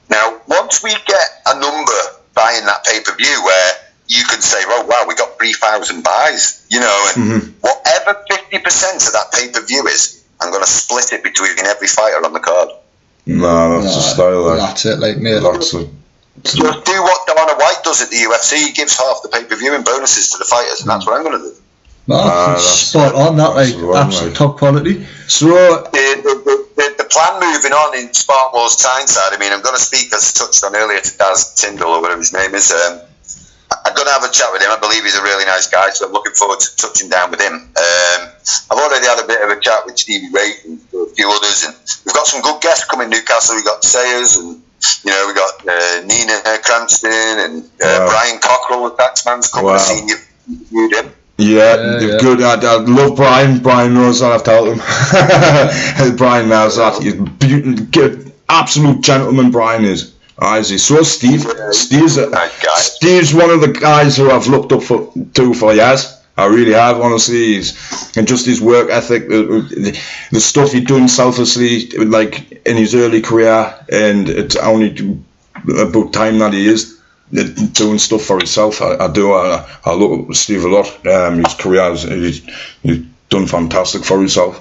Now, once we get a number buying that pay-per-view where you can say, oh, wow, we got 3,000 buys, you know, and whatever 50% of that pay-per-view is, I'm going to split it between every fighter on the card. No, that's the style. That's it, like, mate. That's it. Just do what Dana White does at the UFC. He gives half the pay-per-view in bonuses to the fighters, and that's what I'm going to do. No, spot on, that, like, absolute top quality. So, the plan moving on in Spartan Wars Tyneside, I mean, I'm going to speak, as touched on earlier, to Daz Tyndall, or whatever his name is. I'm going to have a chat with him. I believe he's a really nice guy, so I'm looking forward to touching down with him. I've already had a bit of a chat with Stevie Ray and a few others, and we've got some good guests coming Newcastle. We've got Sayers, and you know, we've got Nina Cranston, and Brian Cockrell, the taxman's coming to see you. Him. Yeah, good. I love Brian. Brian knows that. I've told him. Brian knows that. He's absolute gentleman. Brian is. Is he? So Steve's one of the guys who I've looked up to for years. I really have, honestly. And just his work ethic, the stuff he'd done selflessly, like in his early career, and it's only about time that he is doing stuff for himself. I look up to Steve a lot. His career, he's done fantastic for himself.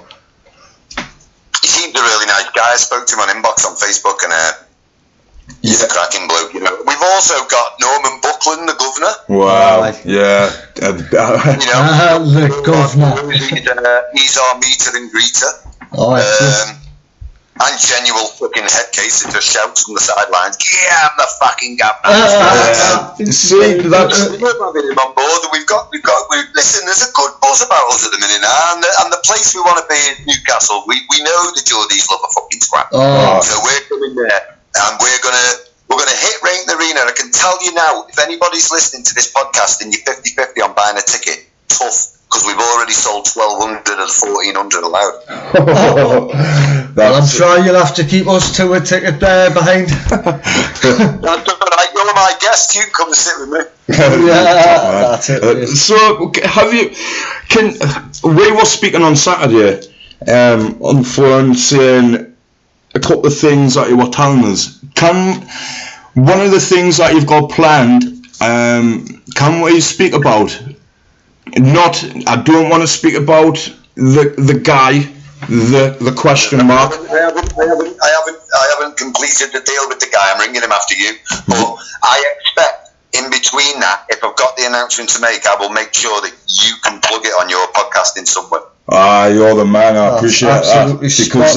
He seemed a really nice guy. I spoke to him on inbox on Facebook, and he's a cracking bloke. You know, we've also got Norman Buckland, the governor. Wow, yeah. You know, the governor. He's our meter and greeter. Oh, and genuine fucking head case that just shouts from the sidelines, yeah, I'm the fucking governor. See, that's... We're having him on board, and listen, there's a good buzz about us at the minute now, and the place we want to be in Newcastle, we know the Geordies love a fucking scrap. So we're coming there, and we're gonna hit Rain the Arena. I can tell you now, if anybody's listening to this podcast and you're 50-50 on buying a ticket, tough. Because we've already sold 1,200 and 1,400 allowed. Well, I'm sure you'll have to keep us to a ticket there behind. That's all right. You're my guest. You can come and sit with me. That's it. So, we were speaking on Saturday on phone, saying a couple of things that you were telling us. One of the things that you've got planned, can we speak about? I don't want to speak about the guy, the question mark. I haven't completed the deal with the guy. I'm ringing him after you. But I expect in between that, if I've got the announcement to make, I will make sure that you can plug it on your podcast in some way. You're the man. I appreciate that. Because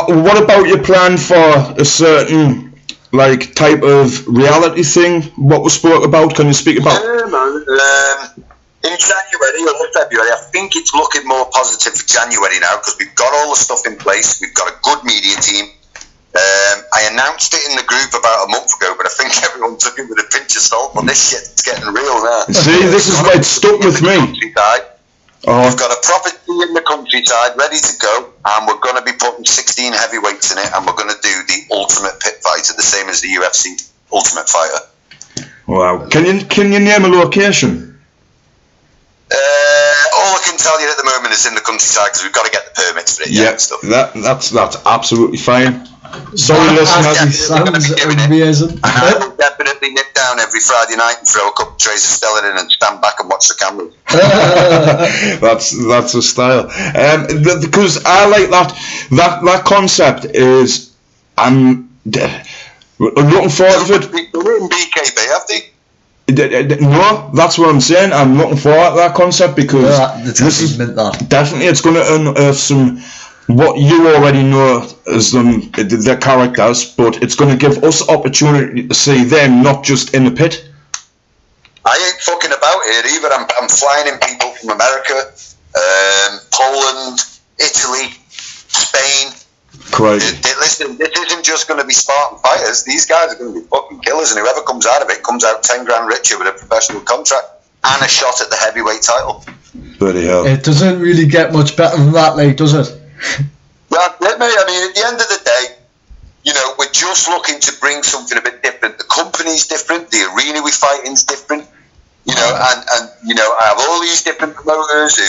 what about your plan for a certain type of reality thing? What was spoke about? Can you speak about? Yeah, man. In January or February, I think it's looking more positive for January now because we've got all the stuff in place. We've got a good media team. I announced it in the group about a month ago, but I think everyone took it with a pinch of salt. But this shit's getting real now. See, this is why it's stuck with me. We've got a property in the countryside ready to go, and we're going to be putting 16 heavyweights in it, and we're going to do the ultimate pit fighter, the same as the UFC Ultimate Fighter. Wow. Can you name a location? All I can tell you at the moment is in the countryside because we've got to get the permits for it. Yeah, stuff. That's absolutely fine. Sorry, listeners. He sounds amazing. I will definitely nip down every Friday night and throw a couple of trays of Stella in and stand back and watch the cameras. That's a style. Because I like that concept is I'm looking forward to it. They're in BKB, have they? No, that's what I'm saying. I'm looking forward to that concept because this is definitely it's going to unearth some what you already know as their characters, but it's going to give us opportunity to see them not just in the pit. I ain't fucking about it either. I'm flying in people from America, Poland, Italy, Spain. Crazy. Listen, this isn't just going to be Spartan fighters. These guys are going to be fucking killers, and whoever comes out of it comes out 10 grand richer with a professional contract and a shot at the heavyweight title. Bloody hell. It doesn't really get much better than that, like, does it? Well, mate, I mean, at the end of the day, you know, we're just looking to bring something a bit different. The company's different, the arena we fight in's different, you know, and you know, I have all these different promoters who,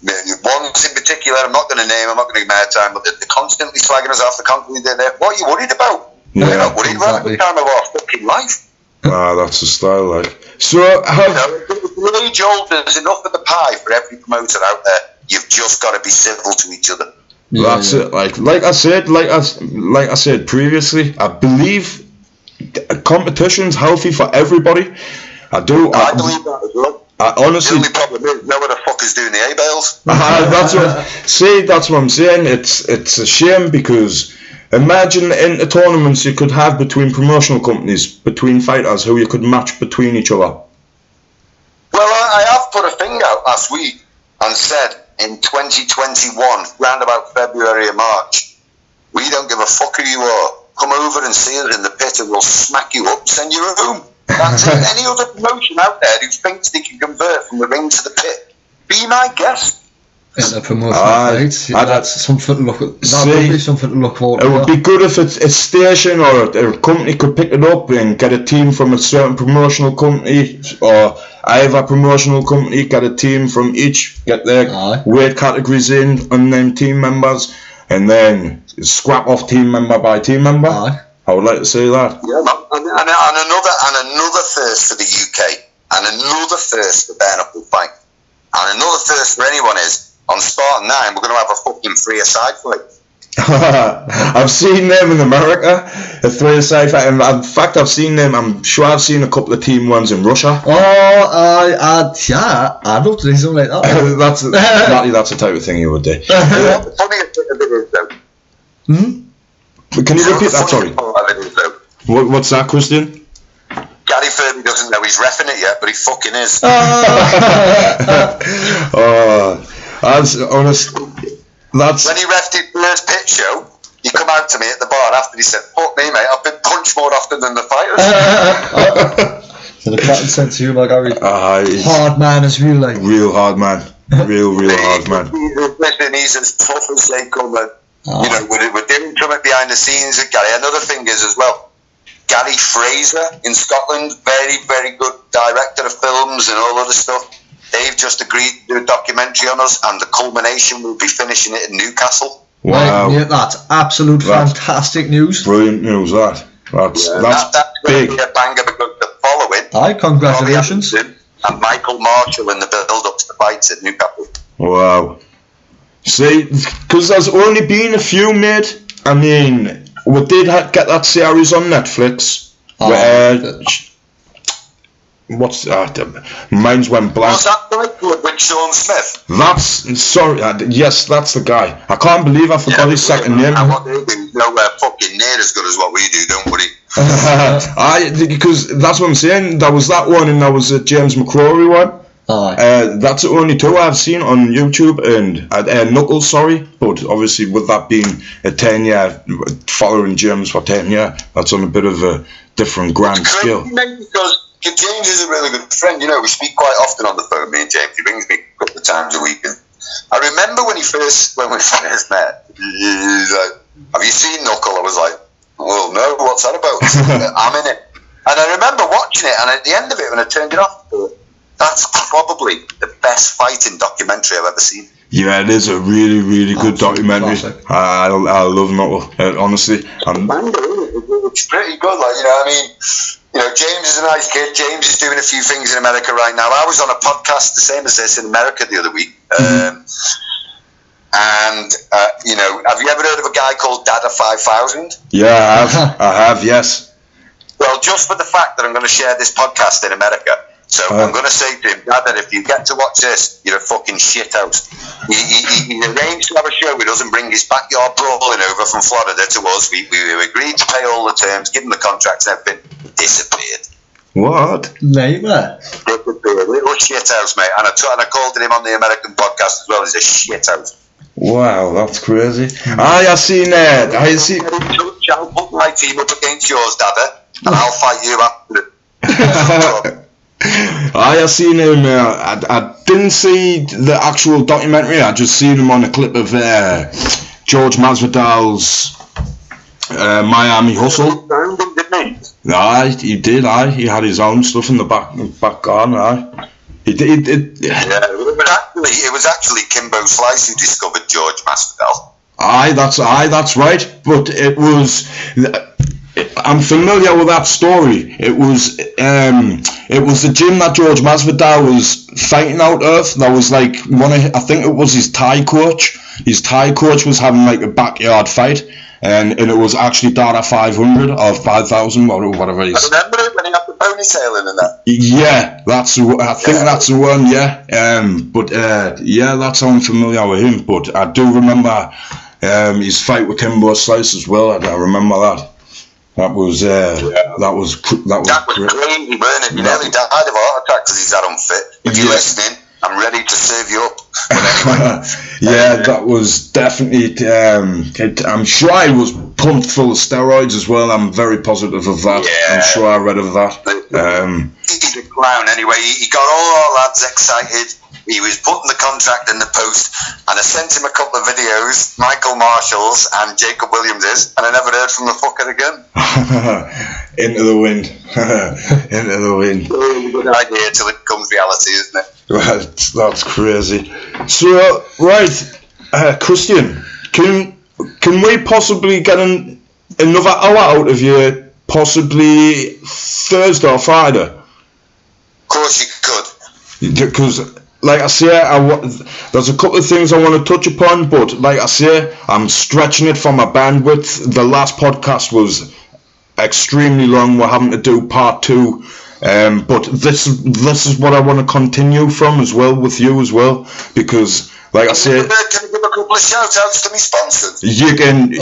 ones in particular, I'm not going to name, I'm not going to give my time, but they're constantly slagging us off the constantly there. What are you worried about? Yeah, We're not worried about the time of our fucking life. That's a style, like. So, you know, the age old, there's enough of the pie for every promoter out there. You've just got to be civil to each other. That's it. Like I said previously, I believe competition's healthy for everybody. I believe that as well. Honestly, the only problem is no one the fuck is doing the A-bales. That's what I'm saying. It's a shame because imagine in the tournaments you could have between promotional companies, between fighters who you could match between each other. Well, I have put a thing out last week and said in 2021, round about February or March, we don't give a fuck who you are. Come over and see us in the pit and we'll smack you up and send you home. That's it. Any other promotion out there who thinks they can convert from the ring to the pit, be my guest. In the promotion, right? That's something to look at. That would be something to look forward to. It would be good if a station or a company could pick it up and get a team from a certain promotional company, or either promotional company get a team from each, get their weight categories in, unnamed team members, and then scrap off team member by team member. I would like to see that. Yeah, and another first for the UK, and another first for bare knuckle fight, and another first for anyone is. On Spartan 9, we're going to have a fucking three-a-side fight. I've seen them in America, a three-a-side fight. In fact, I've seen them. I'm sure I've seen a couple of team ones in Russia. I'd love to do something like that. That's the type of thing you would do. The funniest bit of it is, though. Can you repeat that? Sorry. What's that, Christian? Gary Furby doesn't know he's reffing it yet, but he fucking is. That's honest. That's when he reffed his first pit show, he come out to me at the bar after. He said, "Fuck me, mate. I've been punched more often than the fighters." So the crack sense of humour, Gary. Hard man as real, like. Real hard man. Real hard man. Listen, he's as tough as they come. You know, we're doing something behind the scenes with Gary. Another thing is as well, Gary Fraser in Scotland, very, very good director of films and all other stuff. They've just agreed to do a documentary on us, and the culmination will be finishing it in Newcastle. Wow. Yeah, that's absolute fantastic news. Brilliant news, that's big. Going to be a banger because the following. Congratulations. And Michael Marshall in the build-up to the fights at Newcastle. Wow. See, because there's only been a few made. I mean, we did get that series on Netflix. What's that? Mine's went blank. Was that Fight Club with Sean Smith? Yes, that's the guy. I can't believe I forgot his second name. And what they do is nowhere fucking near as good as what we do, don't worry. Because that's what I'm saying. There was that one, and there was a James McCrory one. That's the only two I've seen on YouTube, and Knuckles, but obviously with that being a 10-year, following James for 10 years, that's on a bit of a different grand scale. Because James is a really good friend, you know, we speak quite often on the phone, me and James. He rings me a couple of times a week. And I remember when we first met, he's like, "Have you seen Knuckle?" I was like, "Well, no, what's that about?" I'm in it. And I remember watching it, and at the end of it, when I turned it off, that's probably the best fighting documentary I've ever seen. Yeah, it is a really, really good Absolute documentary. classic. I love it, honestly. It's pretty good, like, you know what I mean? You know, James is a nice kid. James is doing a few things in America right now. I was on a podcast the same as this in America the other week. You know, have you ever heard of a guy called Dada 5000? Yeah, I have, yes. Well, just for the fact that I'm going to share this podcast in America, so I'm going to say to him, Dada, if you get to watch this, you're a fucking shithouse. He arranged to have a show with us and bring his backyard brawling over from Florida to us. We agreed to pay all the terms, give him the contracts and everything. Disappeared. What? Labour. Disappeared. Little shithouse, mate. And I called him on the American podcast as well. He's a shithouse. Wow, that's crazy. I seen that. I'll put my team up against yours, Dada, and I'll fight you after. I seen him. I didn't see the actual documentary. I just seen him on a clip of George Masvidal's Miami Hustle. Aye, he did. Aye, he had his own stuff in the back garden. Aye, he did. Yeah, it was actually Kimbo Slice who discovered George Masvidal. Aye, that's right. But it was. I'm familiar with that story. It was the gym that George Masvidal was fighting out of. That was like I think it was his Thai coach. His Thai coach was having like a backyard fight, and it was actually Dada 500 or 5,000 or whatever it is. I remember it when he had the ponytail in and that. Yeah, I think that's the one. Yeah, that's how I'm familiar with him. But I do remember his fight with Kimbo Slice as well. I remember that. That was crazy, weren't it? You nearly died of a heart attack because he's that unfit. If you're listening, I'm ready to serve you up. But anyway. Yeah, that was definitely. I'm sure I was pumped full of steroids as well. I'm very positive of that. Yeah. I'm sure I read of that. He's a clown anyway. He got all our lads excited. He was putting the contract in the post, and I sent him a couple of videos, Michael Marshall's and Jacob Williams's, and I never heard from the fucker again. Into the wind. Into the wind. Good idea till it becomes reality, isn't it? Right, that's crazy. So, right, Christian, can we possibly get another hour out of you, possibly Thursday or Friday? Of course you could. Because, like I say, there's a couple of things I want to touch upon, but like I say, I'm stretching it for my bandwidth. The last podcast was extremely long. We're having to do part 2. But this is what I want to continue from as well with you as well, because like I say, can you give a couple of shout outs to my sponsors? You can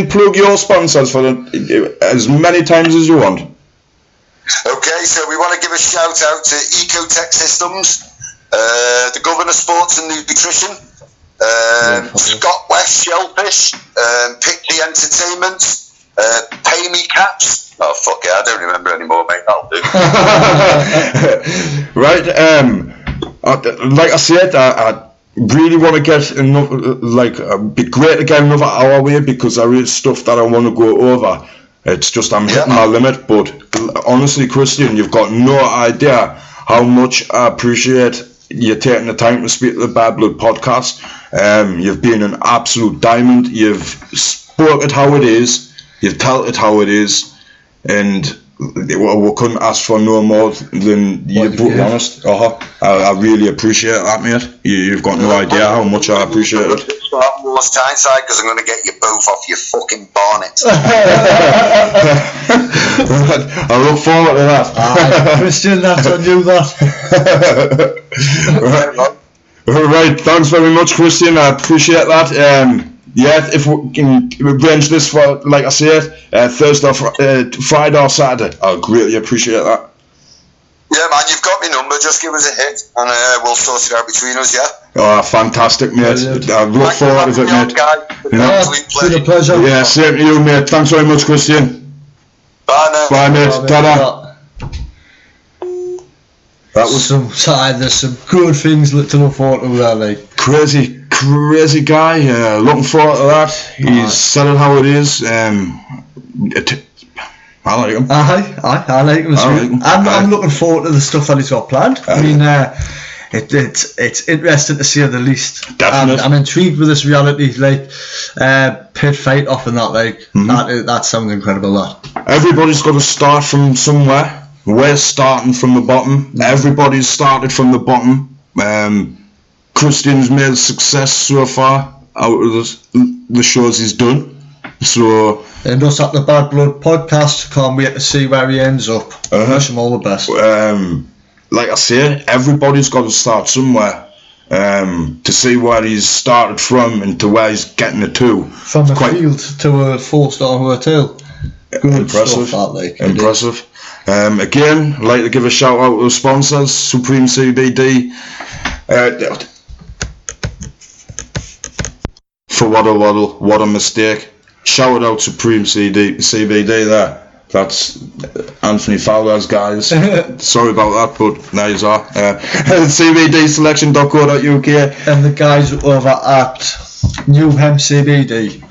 plug your sponsors for as many times as you want. Okay, so we want to give a shout out to Ecotech Systems, the Governor Sports and Nutrition, Scott West Shellfish, Pickley Entertainment, Pay Me Caps. Oh fuck it, I don't remember anymore, mate. That'll do. Right, like I said, I really want to get another. It'd be great to get another hour away because there is stuff that I want to go over. It's just I'm hitting my limit. But honestly, Christian, you've got no idea how much I appreciate you taking the time to speak to the Bad Blood podcast. You've been an absolute diamond. You've spoke it how it is. You've told it how it is. And we couldn't ask for no more than you, to be honest. I really appreciate that, mate. You've got no idea how much I appreciate it. Start Moore's Tyneside because I'm going to get you both off your fucking bonnets. I look forward to that. Christian, that's on you, that. Right, thanks very much, Christian. I appreciate that. If we can arrange this for, like I said, Thursday, Friday or Saturday, I'll greatly appreciate that. Yeah, man, you've got my number. Just give us a hit, and we'll sort it out between us. Yeah. Oh, fantastic, mate. I look forward to it, mate. It's been a pleasure. Yeah, same to you, mate. Thanks very much, Christian. Bye, mate. Bye, mate. Ta-da. That was there's some good things to look forward to there, like. Crazy guy. Looking forward to that. He's said it how it is. I like him. I like him. I'm looking forward to the stuff that he's got planned. I mean, it's interesting to say the least. Definitely. I'm intrigued with this reality, pit fight off and that, that sounds incredible. That everybody's got to start from somewhere. We're starting from the bottom. Everybody's started from the bottom. Christian's made success so far out of the shows he's done. So, and us at the Bad Blood podcast, can't wait to see where he ends up. Wish him all the best. Like I say, everybody's got to start somewhere. To see where he's started from and to where he's getting it to. From a field to a 4-star hotel. Good impressive. Stuff, that, impressive. Again, I'd like to give a shout out to the sponsors, Supreme CBD. For what a mistake. Shout out Supreme CBD there. That's Anthony Fowler's guys. Sorry about that, but there you are. CBDselection.co.uk. And the guys over at New Hemp CBD.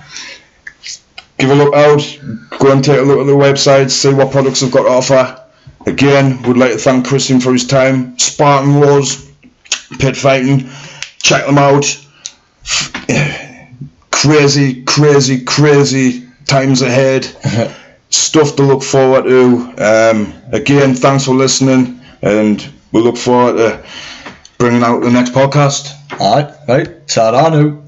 Give a look out. Go and take a look at the website, see what products they've got to offer. Again, would like to thank Christian for his time. Spartan Wars, pit fighting. Check them out. Crazy times ahead. Stuff to look forward to. Again, thanks for listening, and we'll look forward to bringing out the next podcast. Alright, right. Ta-da now.